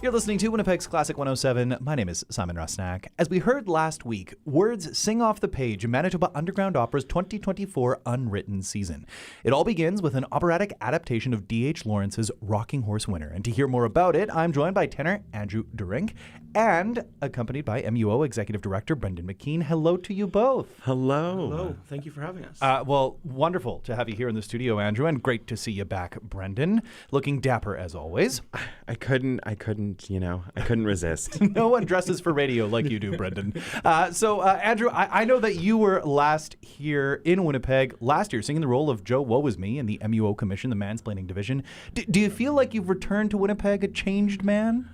You're listening to Winnipeg's Classic 107. My name is Simon Rusnak. As we heard last week, words sing off the page in Manitoba Underground Opera's 2024 Unwritten Season. It all begins with an operatic adaptation of D.H. Lawrence's Rocking Horse Winter. And to hear more about it, I'm joined by tenor Andrew Derynck and accompanied by MUO Executive Director Brendan McKeen. Hello to you both. Hello. Hello. Thank you for having us. Well, wonderful to have you here in the studio, Andrew, and great to see you back, Brendan. Looking dapper as always. I couldn't resist. No one dresses for radio like you do, Brendan. Andrew, I know that you were last here in Winnipeg last year singing the role of Joe Woe Is Me in the MUO Commission, the Mansplaining Division. Do you feel like you've returned to Winnipeg a changed man?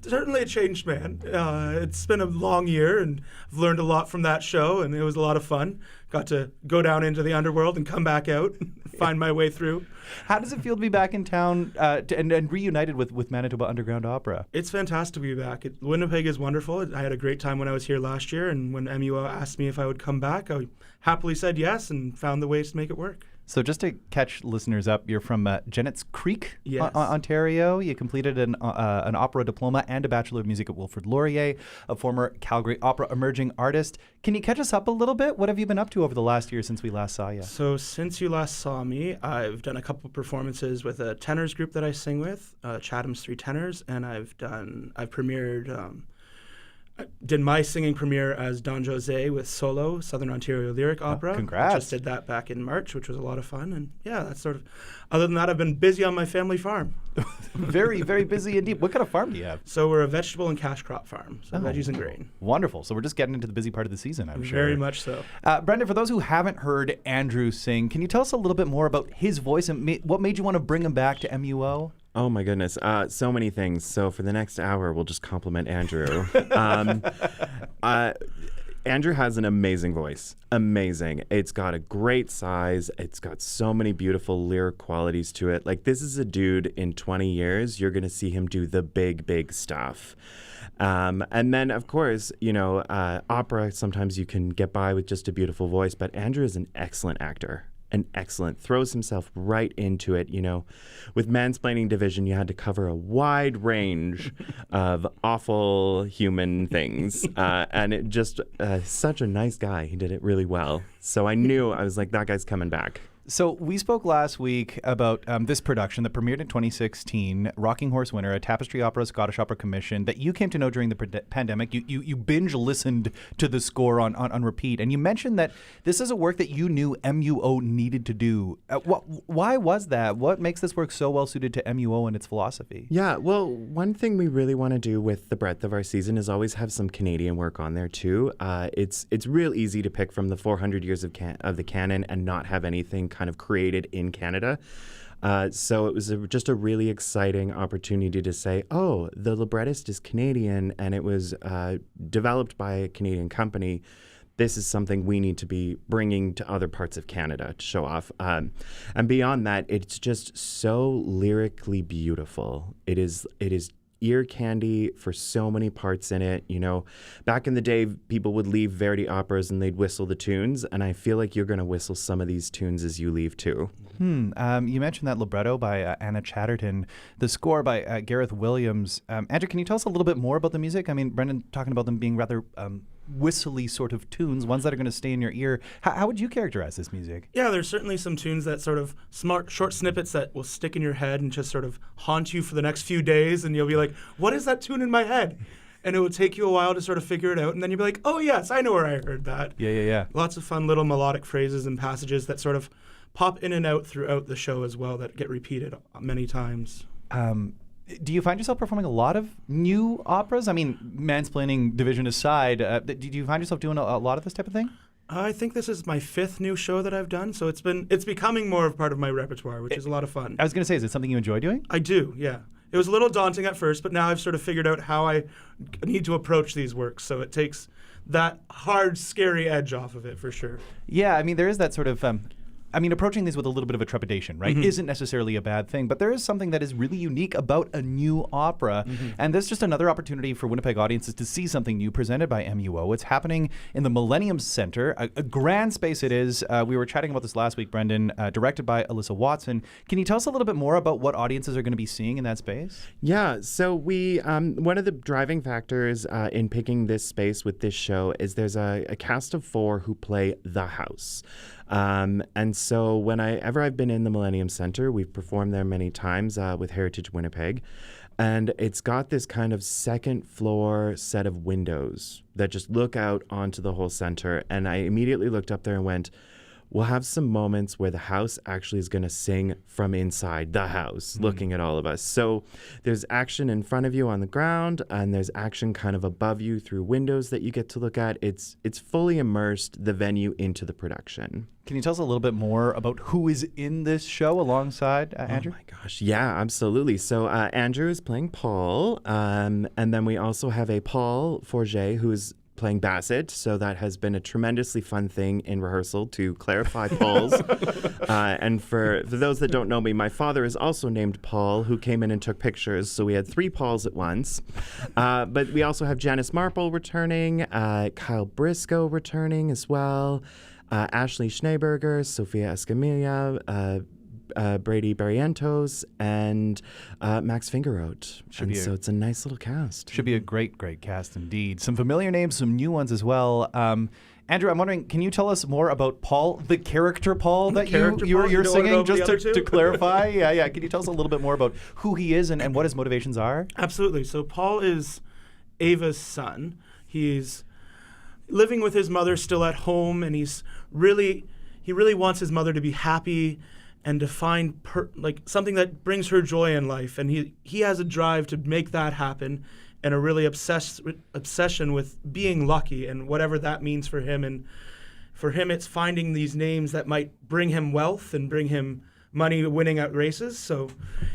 Certainly a changed man. It's been a long year, and I've learned a lot from that show, and it was a lot of fun. Got to go down into the underworld and come back out, find my way through. How does it feel to be back in town and reunited with Manitoba Underground Opera? It's fantastic to be back. Winnipeg is wonderful. I had a great time when I was here last year, and when MUO asked me if I would come back, I happily said yes and found the ways to make it work. So just to catch listeners up, you're from Jennetts Creek, yes. Ontario. You completed an opera diploma and a Bachelor of Music at Wilfrid Laurier, a former Calgary Opera emerging artist. Can you catch us up a little bit? What have you been up to over the last year since we last saw you? So since you last saw me, I've done a couple performances with a tenors group that I sing with, Chatham's Three Tenors, and I've premiered... I did my singing premiere as Don Jose with Solo, Southern Ontario Lyric Opera. Congrats. Just did that back in March, which was a lot of fun. And yeah, that's sort of, other than that, I've been busy on my family farm. Very, very busy indeed. What kind of farm do you have? So we're a vegetable and cash crop farm, so veggies and grain. Wonderful. So we're just getting into the busy part of the season, I'm sure. Very much so. Brendan, for those who haven't heard Andrew sing, can you tell us a little bit more about his voice and what made you want to bring him back to MUO? Oh my goodness, so many things. So for the next hour, we'll just compliment Andrew. Andrew has an amazing voice. Amazing. It's got a great size. It's got so many beautiful lyric qualities to it. Like, this is a dude in 20 years, you're going to see him do the big, big stuff. And then, of course, opera, sometimes you can get by with just a beautiful voice, but Andrew is an excellent actor. Throws himself right into it. With Mansplaining Division, you had to cover a wide range of awful human things. And it just, such a nice guy. He did it really well. So I was like, that guy's coming back. So we spoke last week about this production that premiered in 2016, Rocking Horse Winter, a Tapestry Opera Scottish Opera Commission that you came to know during the pandemic. You binge listened to the score on repeat, and you mentioned that this is a work that you knew MUO needed to do. Why was that? What makes this work so well suited to MUO and its philosophy? Yeah, well, one thing we really want to do with the breadth of our season is always have some Canadian work on there too. It's real easy to pick from the 400 years of the canon and not have anything kind of created in Canada. So it was just a really exciting opportunity to say, oh, the librettist is Canadian and it was developed by a Canadian company. This is something we need to be bringing to other parts of Canada to show off. And beyond that, it's just so lyrically beautiful. It is ear candy for so many parts in it. Back in the day, people would leave Verdi operas and they'd whistle the tunes, and I feel like you're going to whistle some of these tunes as you leave too. You mentioned that libretto by Anna Chatterton, the score by Gareth Williams. Andrew, can you tell us a little bit more about the music? I mean, Brendan talking about them being rather whistly sort of tunes, ones that are going to stay in your ear. How would you characterize this music? Yeah, there's certainly some tunes that sort of smart, short snippets that will stick in your head and just sort of haunt you for the next few days, and you'll be like, what is that tune in my head? And it will take you a while to sort of figure it out, and then you'll be like, oh yes, I know where I heard that. Yeah. Lots of fun little melodic phrases and passages that sort of pop in and out throughout the show as well that get repeated many times. Do you find yourself performing a lot of new operas? I mean, Mansplaining Division aside, do you find yourself doing a lot of this type of thing? I think this is my 5th new show that I've done, so it's becoming more of part of my repertoire, which is a lot of fun. I was going to say, is it something you enjoy doing? I do, yeah. It was a little daunting at first, but now I've sort of figured out how I need to approach these works, so it takes that hard, scary edge off of it for sure. Yeah, I mean, there is that sort of I mean, approaching these with a little bit of a trepidation, right, isn't necessarily a bad thing. But there is something that is really unique about a new opera. And there's just another opportunity for Winnipeg audiences to see something new presented by MUO. It's happening in the Millennium Center, a grand space it is. We were chatting about this last week, Brendan, directed by Alyssa Watson. Can you tell us a little bit more about what audiences are going to be seeing in that space? Yeah, so we one of the driving factors in picking this space with this show is there's a cast of 4 who play the house. And so whenever I've been in the Millennium Center, we've performed there many times with Heritage Winnipeg. And it's got this kind of second floor set of windows that just look out onto the whole center. And I immediately looked up there and went, we'll have some moments where the house actually is going to sing from inside the house, looking at all of us. So there's action in front of you on the ground, and there's action kind of above you through windows that you get to look at. It's fully immersed the venue into the production. Can you tell us a little bit more about who is in this show alongside Andrew? Oh my gosh, yeah, absolutely. So Andrew is playing Paul, and then we also have a Paul Forget who is playing Bassett, so that has been a tremendously fun thing in rehearsal to clarify Pauls. And for those that don't know me, my father is also named Paul, who came in and took pictures, so we had 3 Pauls at once. But we also have Janice Marple returning, Kyle Briscoe returning as well, Ashley Schneeberger, Sophia Escamilla, Brady Barrientos, and Max Fingeroth. So it's a nice little cast. Should be a great, great cast indeed. Some familiar names, some new ones as well. Andrew, I'm wondering, can you tell us more about Paul, the character Paul that you're singing, just to clarify? Yeah. Can you tell us a little bit more about who he is and what his motivations are? Absolutely. So Paul is Ava's son. He's living with his mother still at home, and he really wants his mother to be happy and to find something that brings her joy in life. And he has a drive to make that happen, and a really obsession with being lucky and whatever that means for him. And for him, it's finding these names that might bring him wealth and bring him money winning at races. So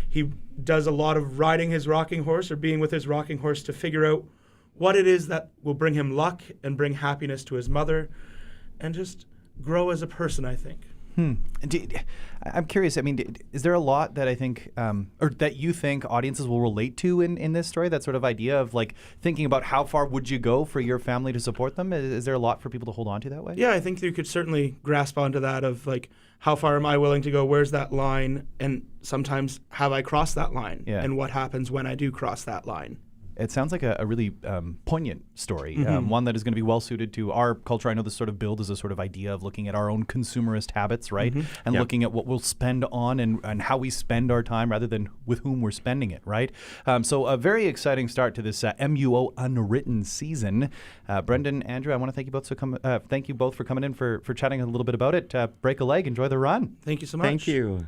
he does a lot of riding his rocking horse or being with his rocking horse to figure out what it is that will bring him luck and bring happiness to his mother and just grow as a person, I think. I'm curious. I mean, is there a lot that I think, or that you think audiences will relate to in this story? That sort of idea of like thinking about how far would you go for your family to support them? Is there a lot for people to hold on to that way? Yeah, I think you could certainly grasp onto that of like, how far am I willing to go? Where's that line? And sometimes have I crossed that line? Yeah. And what happens when I do cross that line? It sounds like a really poignant story, one that is going to be well suited to our culture. I know this sort of build is a sort of idea of looking at our own consumerist habits, right? And looking at what we'll spend on and how we spend our time rather than with whom we're spending it, right? So a very exciting start to this MUO Unwritten season. Brendan, Andrew, I want to thank you both for coming in for chatting a little bit about it. Break a leg, enjoy the run. Thank you so much. Thank you.